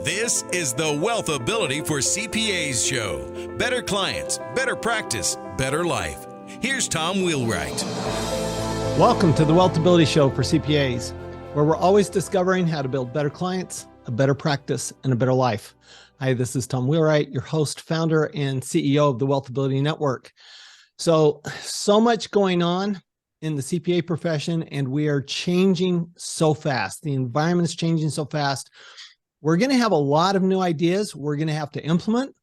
This is the WealthAbility for CPAs show. Better clients, better practice, better life. Here's Tom Wheelwright. Welcome to the WealthAbility show for CPAs, where we're always discovering how to build better clients, a better practice, and a better life. Hi, this is Tom Wheelwright, your host, founder, and CEO of the WealthAbility Network. So much going on in the CPA profession, and we are changing so fast. The environment is changing so fast. We're going to have a lot of new ideas we're going to have to implement.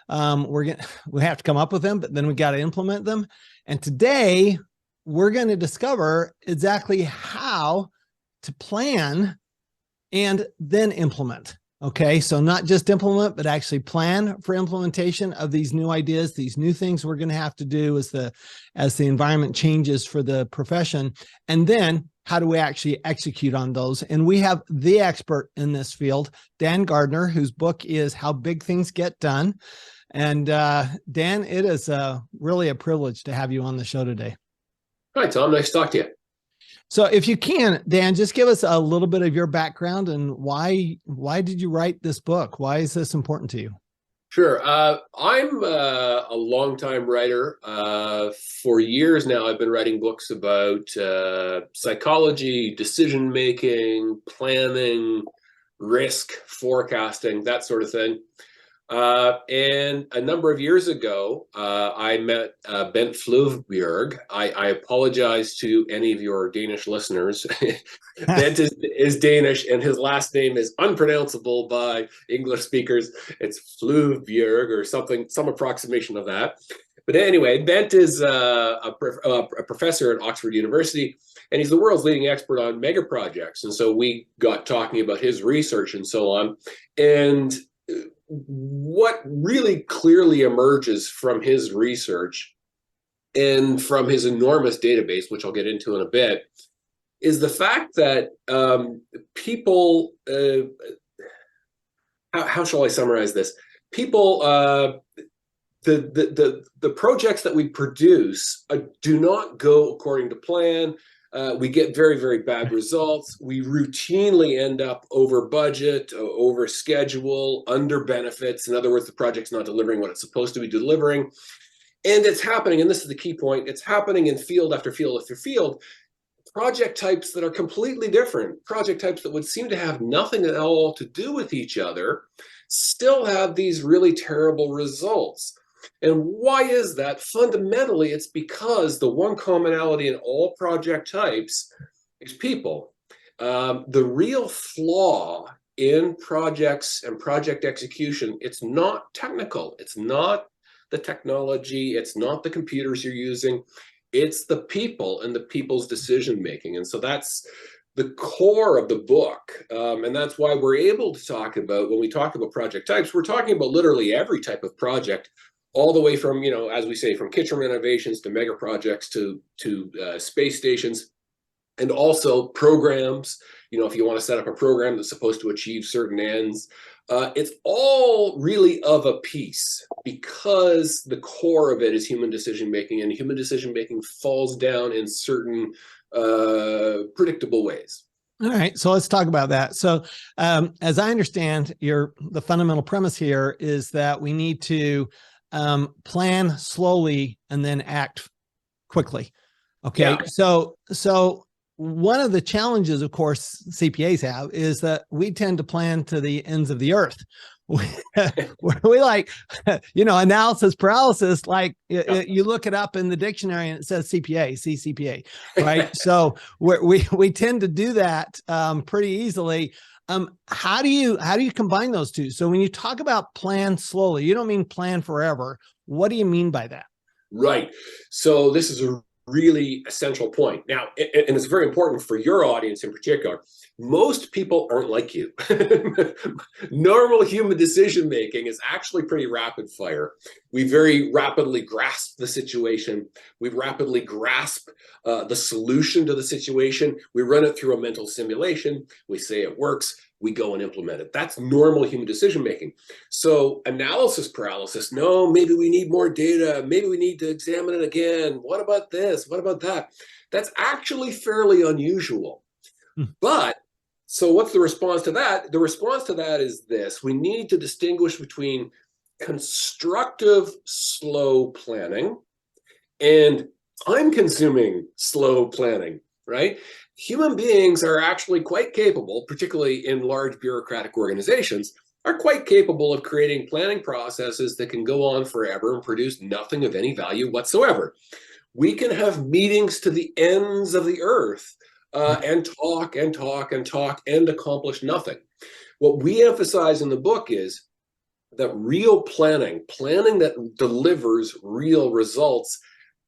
We have to come up with them, but then we got to implement them. And today we're going to discover exactly how to plan and then implement. Okay, so not just implement, but actually plan for implementation of these new ideas, these new things we're going to have to do as the environment changes for the profession. And then how do we actually execute on those? And we have the expert in this field, Dan Gardner, whose book is How Big Things Get Done. And Dan, it is really a privilege to have you on the show today. Hi, Tom. Nice to talk to you. So if you can, Dan, just give us a little bit of your background and why did you write this book? Why is this important to you? Sure. I'm a longtime writer. For years now, I've been writing books about psychology, decision-making, planning, risk, forecasting, that sort of thing. And a number of years ago, I met Bent Flyvbjerg. I apologize to any of your Danish listeners. Bent is Danish, and his last name is unpronounceable by English speakers. It's Flyvbjerg or something, some approximation of that. But anyway, Bent is a professor at Oxford University, and he's the world's leading expert on mega projects. And so we got talking about his research and so on. And what really clearly emerges from his research and from his enormous database, which I'll get into in a bit, is the fact that people, how shall I summarize this? People, the projects that we produce do not go according to plan. We get very, very bad results. We routinely end up over budget, over schedule, under benefits. In other words, the project's not delivering what it's supposed to be delivering. And it's happening, and this is the key point, it's happening in field after field after field. Project types that are completely different, project types that would seem to have nothing at all to do with each other, still have these really terrible results. And why is that? Fundamentally, it's because the one commonality in all project types is people. The real flaw in projects and project execution, it's not technical. It's not the technology. It's not the computers you're using. It's the people and the people's decision making. And so that's the core of the book. And that's why we're able to talk about, when we talk about project types, we're talking about literally every type of project, all the way from, as we say, from kitchen renovations to mega projects to space stations, and also programs. If you want to set up a program that's supposed to achieve certain ends, it's all really of a piece, because the core of it is human decision making, and human decision making falls down in certain predictable ways. All right, so let's talk about that. So as I understand, the fundamental premise here is that we need to plan slowly and then act quickly. Okay. Yeah. So one of the challenges, of course, CPAs have is that we tend to plan to the ends of the earth. we like, analysis paralysis, like you look it up in the dictionary and it says CPA, CPA, right? So we tend to do that pretty easily. How do you combine those two? So when you talk about plan slowly, you don't mean plan forever. What do you mean by that? Right. So this is a really essential point. Now, and it's very important for your audience in particular. Most people aren't like you. Normal human decision making is actually pretty rapid fire. We very rapidly grasp the situation. We rapidly grasp the solution to the situation. We run it through a mental simulation. We say it works. We go and implement it. That's normal human decision making. So analysis paralysis, no, maybe we need more data. Maybe we need to examine it again. What about this? What about that? That's actually fairly unusual. But So what's the response to that? The response to that is this: we need to distinguish between constructive, slow planning and time-consuming, slow planning, right? Human beings are actually quite capable, particularly in large bureaucratic organizations, are quite capable of creating planning processes that can go on forever and produce nothing of any value whatsoever. We can have meetings to the ends of the earth and talk and talk and talk and accomplish nothing. What we emphasize in the book is that real planning, planning that delivers real results,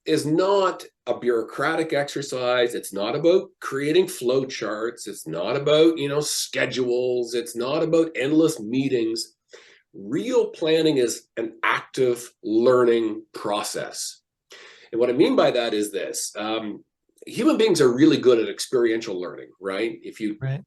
is not a bureaucratic exercise. It's not about creating flow charts. It's not about, schedules. It's not about endless meetings. Real planning is an active learning process. And what I mean by that is this: human beings are really good at experiential learning, right?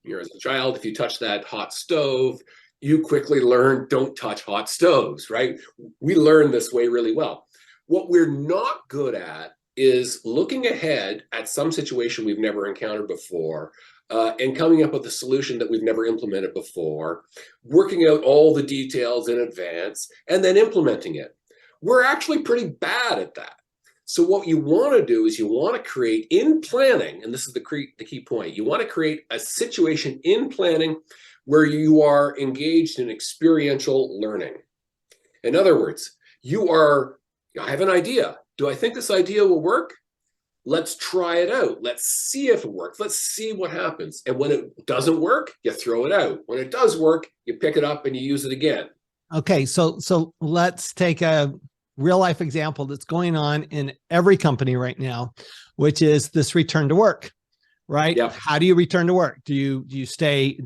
You're as a child, if you touch that hot stove, you quickly learn, don't touch hot stoves, right? We learn this way really well. What we're not good at is looking ahead at some situation we've never encountered before and coming up with a solution that we've never implemented before, working out all the details in advance, and then implementing it. We're actually pretty bad at that. So what you want to do is you want to create in planning, and this is the key point, you want to create a situation in planning where you are engaged in experiential learning. In other words, I have an idea. Do I think this idea will work? Let's try it out. Let's see if it works. Let's see what happens. And when it doesn't work, you throw it out. When it does work, you pick it up and you use it again. Okay, so let's take a real life example that's going on in every company right now, which is this return to work, right? Yep. How do you return to work? Do you stay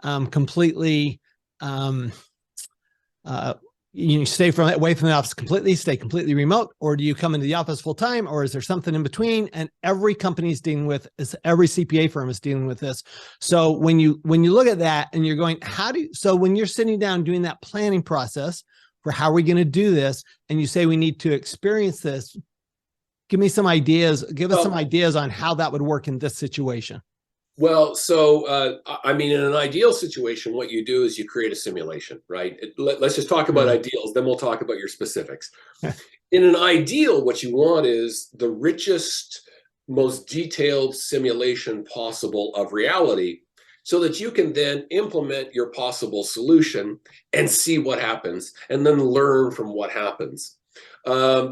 completely you stay away from the office completely, stay completely remote, or do you come into the office full time, or is there something in between? And every company is dealing with this, every CPA firm is dealing with this. So when you look at that and you're going, so when you're sitting down doing that planning process for how are we going to do this, and you say we need to experience this, give us some ideas on how that would work in this situation. Well, so, in an ideal situation, what you do is you create a simulation, right? Let's just talk about ideals, then we'll talk about your specifics. In an ideal, what you want is the richest, most detailed simulation possible of reality so that you can then implement your possible solution and see what happens and then learn from what happens.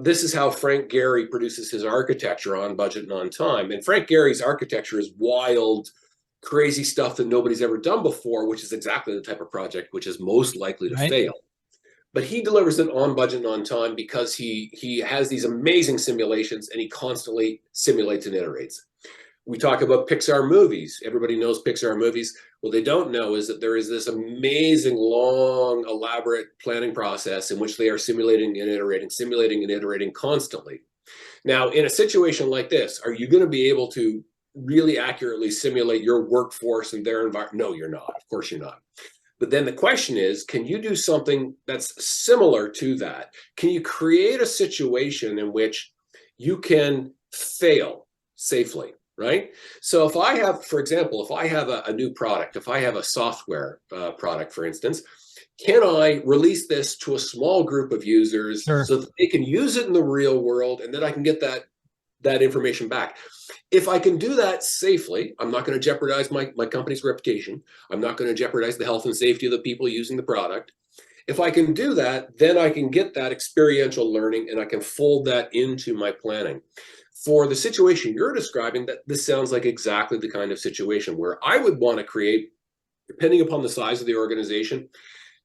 This is how Frank Gehry produces his architecture on budget and on time. And Frank Gehry's architecture is wild, crazy stuff that nobody's ever done before, which is exactly the type of project which is most likely to fail. But he delivers it on budget and on time because he has these amazing simulations and he constantly simulates and iterates. We talk about Pixar movies. Everybody knows Pixar movies. What they don't know is that there is this amazing, long, elaborate planning process in which they are simulating and iterating constantly. Now, in a situation like this, are you going to be able to really accurately simulate your workforce and their environment? No, you're not. Of course, you're not. But then the question is, can you do something that's similar to that? Can you create a situation in which you can fail safely? Right? So if I have, for example, if I have a new product, if I have a software product, for instance, can I release this to a small group of users so that they can use it in the real world and then I can get that information back? If I can do that safely, I'm not going to jeopardize my company's reputation. I'm not going to jeopardize the health and safety of the people using the product. If I can do that, then I can get that experiential learning and I can fold that into my planning. For the situation you're describing, that this sounds like exactly the kind of situation where I would want to create, depending upon the size of the organization,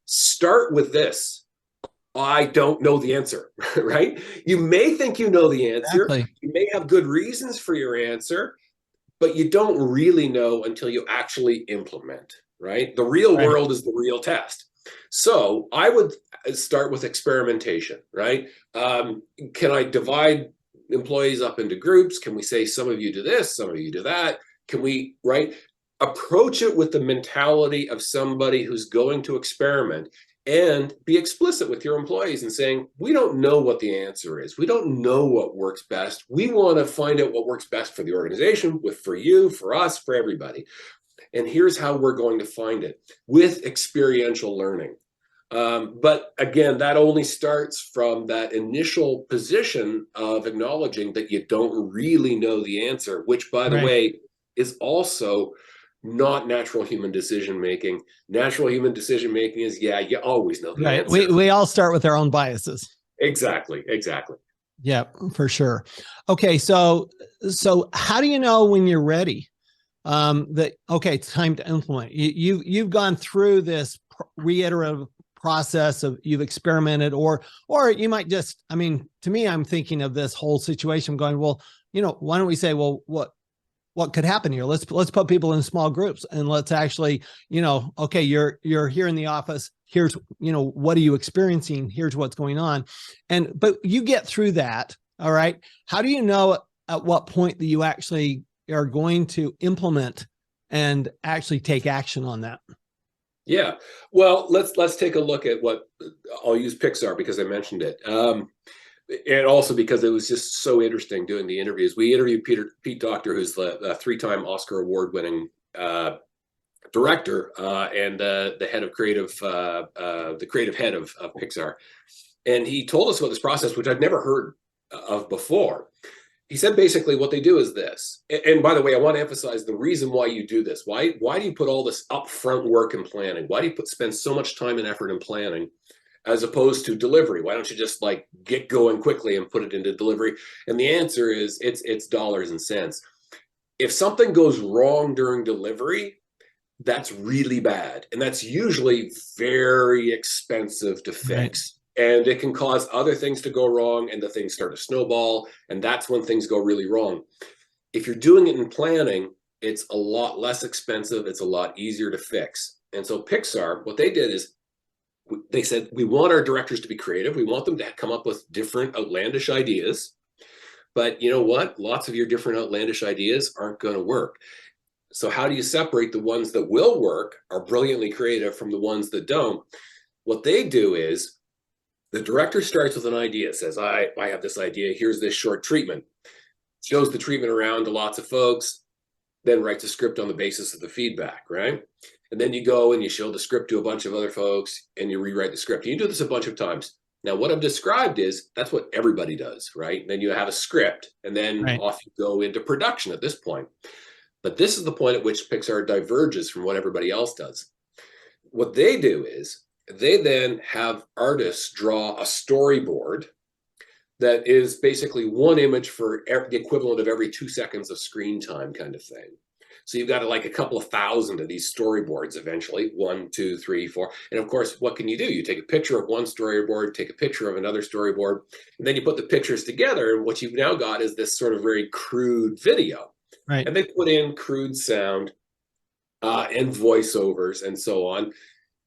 start with this: I don't know the answer, right? You may think you know the answer. Exactly. You may have good reasons for your answer, but you don't really know until you actually implement, right? The real world is the real test. So I would start with experimentation, right? Can I divide employees up into groups? Can we say some of you do this, some of you do that? Can we, approach it with the mentality of somebody who's going to experiment and be explicit with your employees and saying, we don't know what the answer is. We don't know what works best. We want to find out what works best for the organization, for you, for us, for everybody. And here's how we're going to find it with experiential learning. But again, that only starts from that initial position of acknowledging that you don't really know the answer, which, by the Right. way, is also not natural human decision making. Natural human decision making is, yeah, you always know the Right. answer. We all start with our own biases. Exactly. Exactly. Yeah, for sure. Okay, so how do you know when you're ready? That okay, it's time to implement. You've gone through this reiterative process of you've experimented, or you might just, I mean, to me, I'm thinking of this whole situation going, well, why don't we say, well, what could happen here? Let's put people in small groups and let's actually, okay, you're here in the office. Here's, what are you experiencing? Here's what's going on. But you get through that. All right. How do you know at what point that you actually are going to implement and actually take action on that? Yeah. Well, let's take a look at what I'll use Pixar because I mentioned it. And also because it was just so interesting doing the interviews. We interviewed Pete Docter, who's the three-time Oscar award-winning director and the head of creative, the creative head of Pixar. And he told us about this process, which I'd never heard of before. He said basically what they do is this. And by the way, I want to emphasize the reason why you do this. Why do you put all this upfront work in planning? Why do you spend so much time and effort in planning as opposed to delivery? Why don't you just like get going quickly and put it into delivery? And the answer is it's dollars and cents. If something goes wrong during delivery, that's really bad. And that's usually very expensive to fix. Right. And it can cause other things to go wrong and the things start to snowball. And that's when things go really wrong. If you're doing it in planning, it's a lot less expensive. It's a lot easier to fix. And so Pixar, what they did is they said, we want our directors to be creative. We want them to come up with different outlandish ideas. But you know what? Lots of your different outlandish ideas aren't going to work. So how do you separate the ones that will work, are brilliantly creative, from the ones that don't? What they do is the director starts with an idea, says, I have this idea. Here's this short treatment. Shows the treatment around to lots of folks, then writes a script on the basis of the feedback, right? And then you go and you show the script to a bunch of other folks and you rewrite the script. You do this a bunch of times. Now, what I've described is that's what everybody does, right? And then you have a script and then off you go into production at this point. But this is the point at which Pixar diverges from what everybody else does. What they do is they then have artists draw a storyboard that is basically one image for the equivalent of every 2 seconds of screen time kind of thing. So you've got like a couple of thousand of these storyboards eventually, 1, 2, 3, 4. And of course, what can you do? You take a picture of one storyboard, take a picture of another storyboard, and then you put the pictures together. And what you've now got is this sort of very crude video. Right. And they put in crude sound and voiceovers and so on.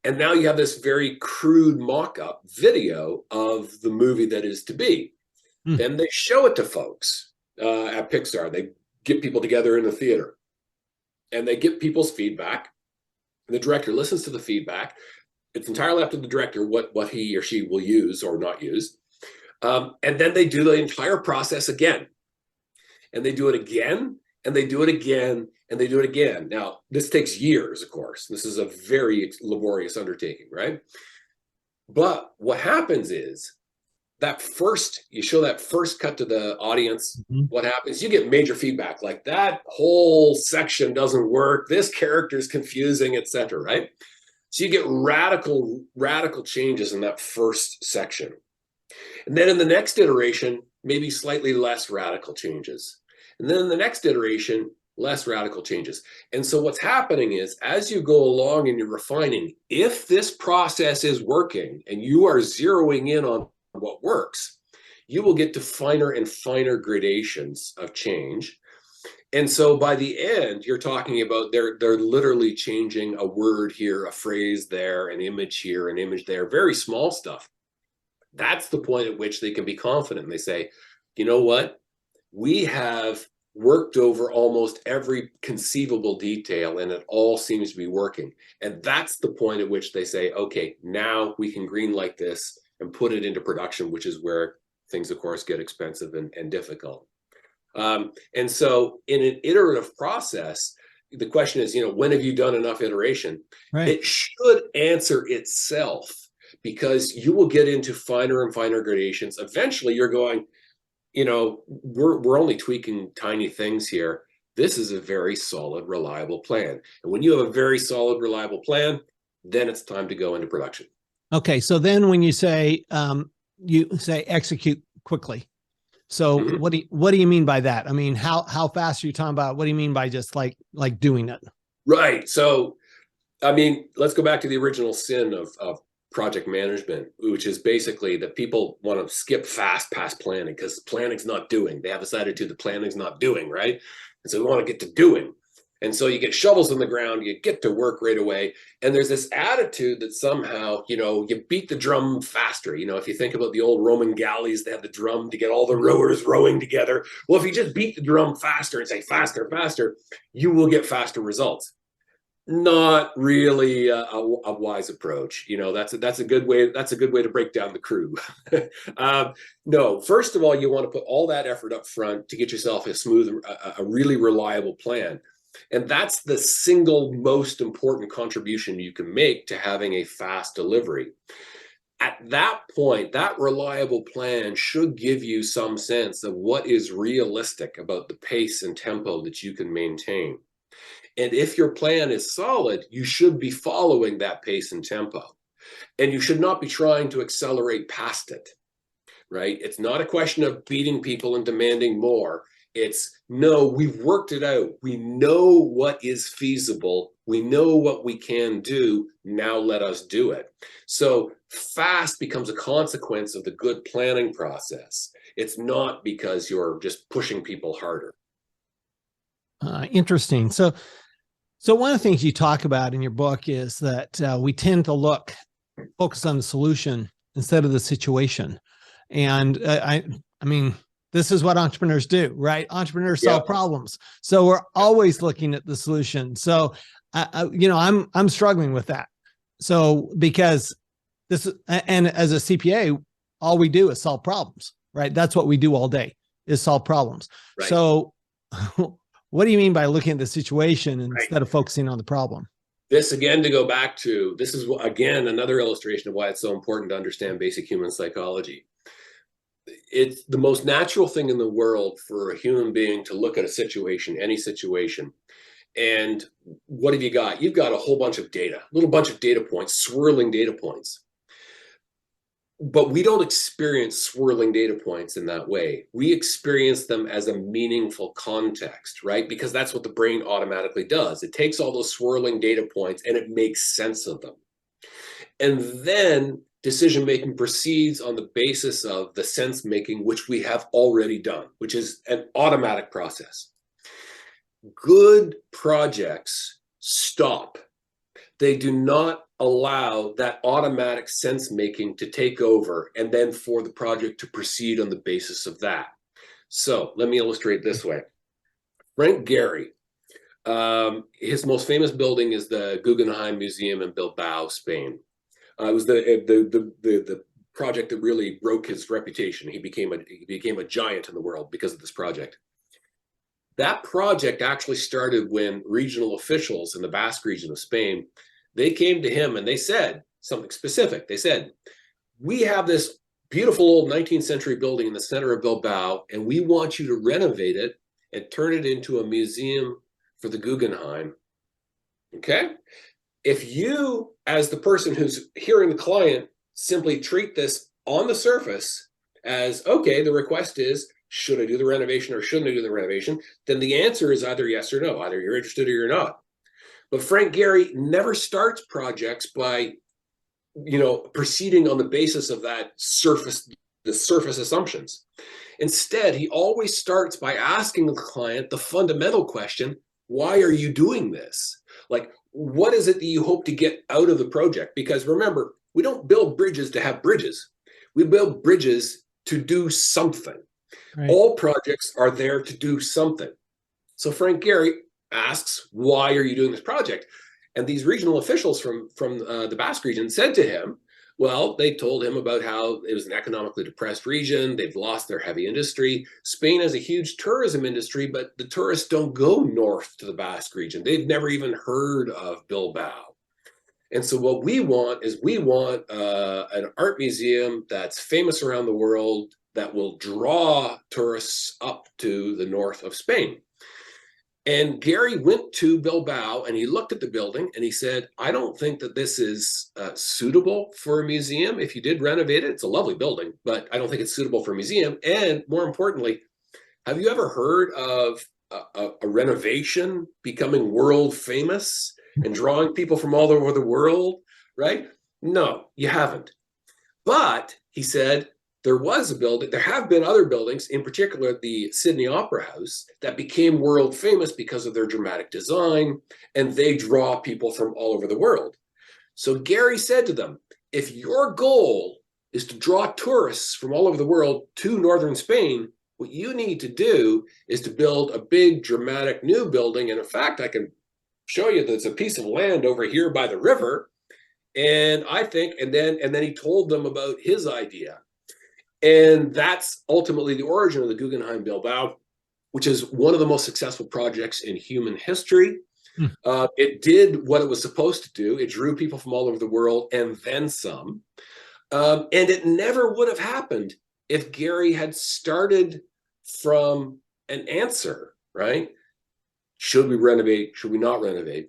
And now you have this very crude mock-up video of the movie that is to be. Then they show it to folks at Pixar. They get people together in the theater and they get people's feedback. And the director listens to the feedback. It's entirely up to the director what he or she will use or not use. And then they do the entire process again. And they do it again. And they do it again, and they do it again. Now, this takes years, of course. This is a very laborious undertaking, right? But what happens is you show that first cut to the audience. What happens? You get major feedback, like that whole section doesn't work. This character is confusing, etc. Right? So you get radical changes in that first section. And then in the next iteration, maybe slightly less radical changes. And then in the next iteration, less radical changes. And so what's happening is as you go along and you're refining, if this process is working and you are zeroing in on what works, you will get to finer and finer gradations of change. And so by the end, you're talking about they're literally changing a word here, a phrase there, an image here, an image there, very small stuff. That's the point at which they can be confident. And they say, you know what? We have worked over almost every conceivable detail and it all seems to be working. And that's the point at which they say, okay, now we can greenlight this and put it into production, which is where things, of course, get expensive and difficult. And so in an iterative process, the question is, when have you done enough iteration? Right. It should answer itself, because you will get into finer and finer gradations. Eventually you're going, we're only tweaking tiny things here. This is a very solid, reliable plan. And when you have a very solid, reliable plan, then it's time to go into production. Okay. So then when you say execute quickly. So what do you mean by that? I mean, how fast are you talking about? What do you mean by just like doing it? Right. So, I mean, let's go back to the original sin of project management, which is basically that people want to skip fast past planning because planning's not doing. They have this attitude that planning's not doing, right? And so we want to get to doing. And so you get shovels in the ground, you get to work right away. And there's this attitude that somehow, you beat the drum faster. If you think about the old Roman galleys, they had the drum to get all the rowers rowing together. Well, if you just beat the drum faster and say faster, faster, you will get faster results. Not really a wise approach. That's a good way. That's a good way to break down the crew. No, first of all, you want to put all that effort up front to get yourself a smooth, a really reliable plan. And that's the single most important contribution you can make to having a fast delivery. At that point, that reliable plan should give you some sense of what is realistic about the pace and tempo that you can maintain. And if your plan is solid, you should be following that pace and tempo. And you should not be trying to accelerate past it, right? It's not a question of beating people and demanding more. It's, no, we've worked it out. We know what is feasible. We know what we can do. Now let us do it. So fast becomes a consequence of the good planning process. It's not because you're just pushing people harder. Interesting. So one of the things you talk about in your book is that we tend to focus on the solution instead of the situation. And I mean, this is what entrepreneurs do, right? Entrepreneurs solve problems. So we're always looking at the solution. So, I'm struggling with that. So because and as a CPA, all we do is solve problems, right? That's what we do all day, is solve problems. Right. So what do you mean by looking at the situation instead of focusing on the problem? This, again, to go back to, this is, again, another illustration of why it's so important to understand basic human psychology. It's the most natural thing in the world for a human being to look at a situation, any situation. And what have you got? You've got a whole bunch of data, a little bunch of data points, swirling data points. But we don't experience swirling data points in that way. We experience them as a meaningful context, right? Because that's what the brain automatically does. It takes all those swirling data points and it makes sense of them. And then decision-making proceeds on the basis of the sense-making, which we have already done, which is an automatic process. Good projects stop. They do not allow that automatic sense-making to take over and then for the project to proceed on the basis of that. So let me illustrate this way. Frank Gehry, his most famous building is the Guggenheim Museum in Bilbao, Spain. It was the project that really broke his reputation. He became a giant in the world because of this project. That project actually started when regional officials in the Basque region of Spain, they came to him and they said something specific. They said, we have this beautiful old 19th century building in the center of Bilbao, and we want you to renovate it and turn it into a museum for the Guggenheim. Okay? If you, as the person who's hearing the client, simply treat this on the surface as, okay, the request is, should I do the renovation or shouldn't I do the renovation? Then the answer is either yes or no. Either you're interested or you're not. But Frank Gehry never starts projects by, proceeding on the basis of the surface assumptions. Instead, he always starts by asking the client the fundamental question, why are you doing this? Like, what is it that you hope to get out of the project? Because remember, we don't build bridges to have bridges. We build bridges to do something. Right. All projects are there to do something. So Frank Gehry asks, why are you doing this project? And these regional officials from the Basque region said to him, Well, they told him about how it was an economically depressed region. They've lost their heavy industry. Spain has a huge tourism industry, but the tourists don't go north to the Basque region. They've never even heard of Bilbao. And so what we want an art museum that's famous around the world that will draw tourists up to the north of Spain. And Gary went to Bilbao and he looked at the building and he said, I don't think that this is suitable for a museum. If you did renovate it, it's a lovely building, but I don't think it's suitable for a museum. And more importantly, have you ever heard of a renovation becoming world famous and drawing people from all over the world, right? No, you haven't. But he said, there was a building, there have been other buildings, in particular the Sydney Opera House, that became world famous because of their dramatic design, and they draw people from all over the world. So Gary said to them, if your goal is to draw tourists from all over the world to northern Spain, what you need to do is to build a big dramatic new building. And in fact, I can show you that it's a piece of land over here by the river. And I think, and then he told them about his idea. And that's ultimately the origin of the Guggenheim Bilbao, which is one of the most successful projects in human history. It did what it was supposed to do. It drew people from all over the world and then some. And it never would have happened if Gary had started from an answer, right? Should we renovate? Should we not renovate?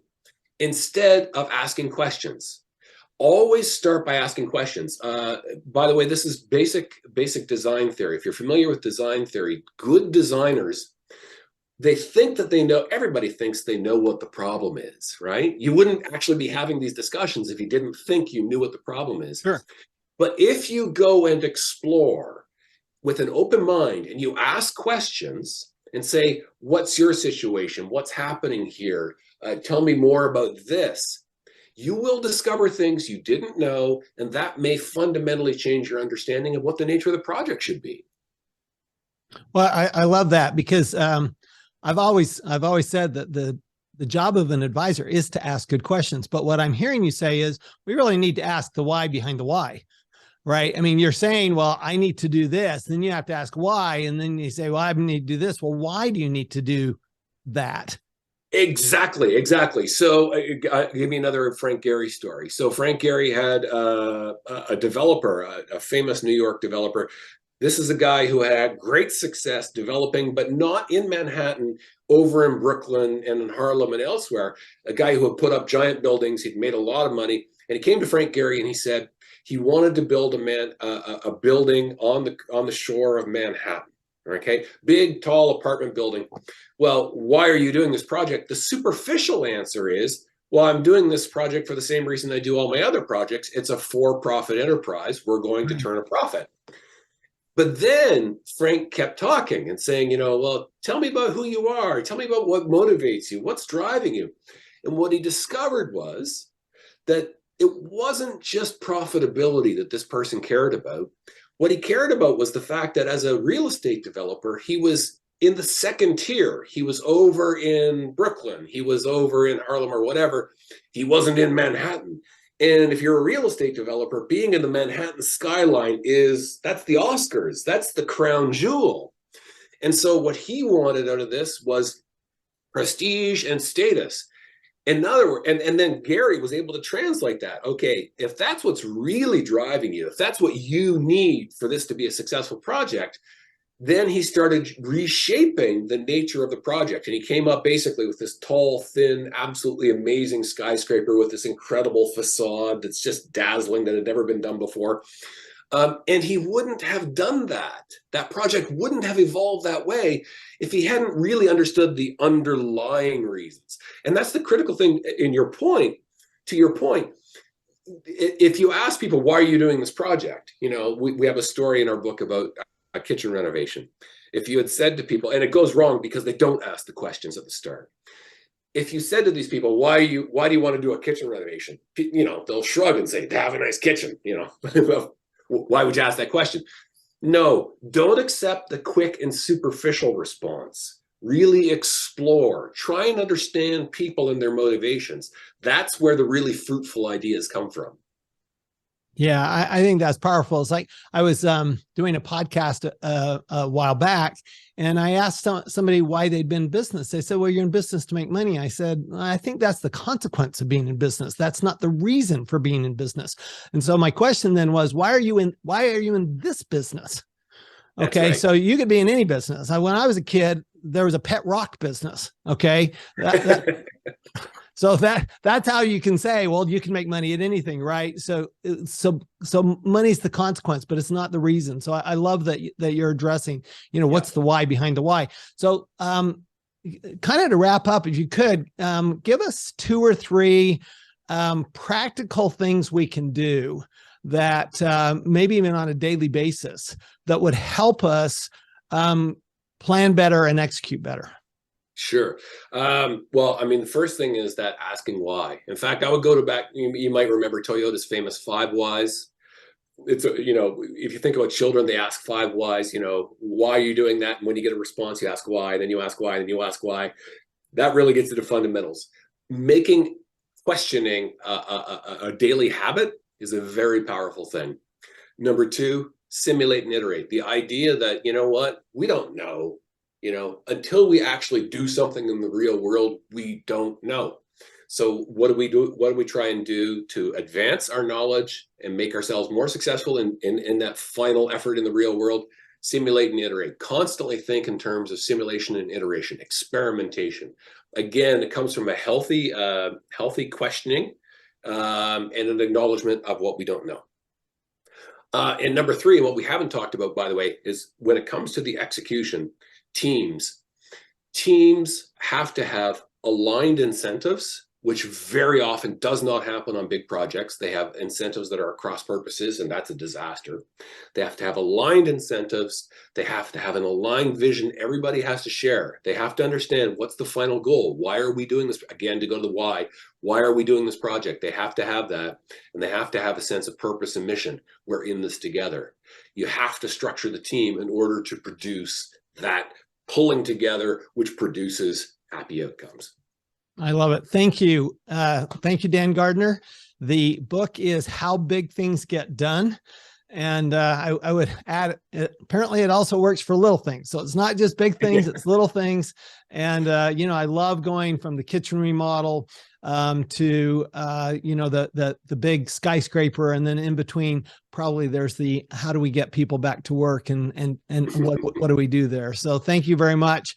Instead of asking questions. Always start by asking questions. By the way, this is basic design theory. If you're familiar with design theory, good designers, they think that they know, everybody thinks they know what the problem is, right? You wouldn't actually be having these discussions if you didn't think you knew what the problem is. Sure. But if you go and explore with an open mind and you ask questions and say, what's your situation? What's happening here? Tell me more about this. You will discover things you didn't know, and that may fundamentally change your understanding of what the nature of the project should be. Well, I love that because I've always said that the job of an advisor is to ask good questions. But what I'm hearing you say is we really need to ask the why behind the why, right? I mean, you're saying, well, I need to do this. Then you have to ask why. And then you say, well, I need to do this. Well, why do you need to do that? Exactly. So I'll give me another Frank Gehry story. So Frank Gehry had a developer, a famous New York developer. This is a guy who had great success developing, but not in Manhattan, over in Brooklyn and in Harlem and elsewhere. A guy who had put up giant buildings. He'd made a lot of money. And he came to Frank Gehry and he said he wanted to build a building on the shore of Manhattan. Okay, big, tall apartment building. Well, why are you doing this project? The superficial answer is, well, I'm doing this project for the same reason I do all my other projects. It's a for-profit enterprise. We're going to turn a profit. But then Frank kept talking and saying, well, tell me about who you are. Tell me about what motivates you. What's driving you? And what he discovered was that it wasn't just profitability that this person cared about. What he cared about was the fact that as a real estate developer, he was in the second tier. He was over in Brooklyn. He was over in Harlem or whatever. He wasn't in Manhattan. And if you're a real estate developer, being in the Manhattan skyline that's the Oscars. That's the crown jewel. And so what he wanted out of this was prestige and status. In other words, and then Gary was able to translate that. Okay, if that's what's really driving you, if that's what you need for this to be a successful project, then he started reshaping the nature of the project. And he came up basically with this tall, thin, absolutely amazing skyscraper with this incredible facade that's just dazzling that had never been done before. And he wouldn't have done that. That project wouldn't have evolved that way if he hadn't really understood the underlying reasons. And that's the critical thing to your point. If you ask people, why are you doing this project? We have a story in our book about a kitchen renovation. If you had said to people, and it goes wrong because they don't ask the questions at the start. If you said to these people, why do you want to do a kitchen renovation? They'll shrug and say, to have a nice kitchen, Why would you ask that question? No, don't accept the quick and superficial response. Really explore. Try and understand people and their motivations. That's where the really fruitful ideas come from. Yeah, I think that's powerful. It's like I was doing a podcast a while back, and I asked somebody why they'd been in business. They said, well, you're in business to make money. I said, I think that's the consequence of being in business. That's not the reason for being in business. And so my question then was, why are you in this business? Okay, Right. so you could be in any business. When I was a kid, there was a pet rock business. Okay, so that's how you can say, well, you can make money at anything, right? So money's the consequence, but it's not the reason. So I love that you're addressing, what's the why behind the why. So kind of to wrap up, if you could give us 2 or 3 practical things we can do that maybe even on a daily basis that would help us plan better and execute better. Sure. Well, I mean, the first thing is that asking why. In fact, I would go to back, you might remember Toyota's famous 5 whys. It's, if you think about children, they ask 5 whys, why are you doing that? And when you get a response, you ask why, then you ask why, then you ask why. That really gets to the fundamentals. Making questioning a daily habit is a very powerful thing. Number 2, simulate and iterate. The idea that, we don't know. Until we actually do something in the real world, we don't know. So what do we do? What do we try and do to advance our knowledge and make ourselves more successful in that final effort in the real world? Simulate and iterate. Constantly think in terms of simulation and iteration, experimentation. Again, it comes from a healthy questioning and an acknowledgement of what we don't know. And number 3, and what we haven't talked about, by the way, is when it comes to the execution, teams have to have aligned incentives, which very often does not happen on big projects. They have incentives that are across purposes, and that's a disaster. They have to have aligned incentives. They have to have an aligned vision. Everybody has to share. They have to understand what's the final goal. Why are we doing this? Again, to go to the why. Why are we doing this project? They have to have that, and they have to have a sense of purpose and mission. We're in this together. You have to structure the team in order to produce that pulling together, which produces happy outcomes. I love it. Thank you. Thank you, Dan Gardner. The book is How Big Things Get Done. And I would add, apparently it also works for little things. So it's not just big things, it's little things. And, I love going from the kitchen remodel to, the big skyscraper. And then in between, probably there's the, how do we get people back to work and what do we do there? So thank you very much.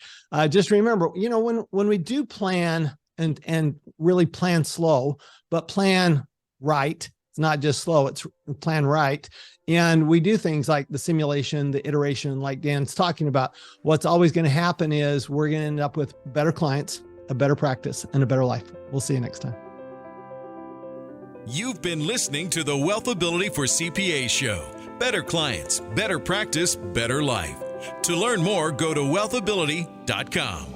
Just remember, when we do plan and really plan slow, but plan right. It's not just slow, it's plan right. And we do things like the simulation, the iteration, like Dan's talking about. What's always going to happen is we're going to end up with better clients, a better practice, and a better life. We'll see you next time. You've been listening to the WealthAbility for CPAs show. Better clients, better practice, better life. To learn more, go to WealthAbility.com.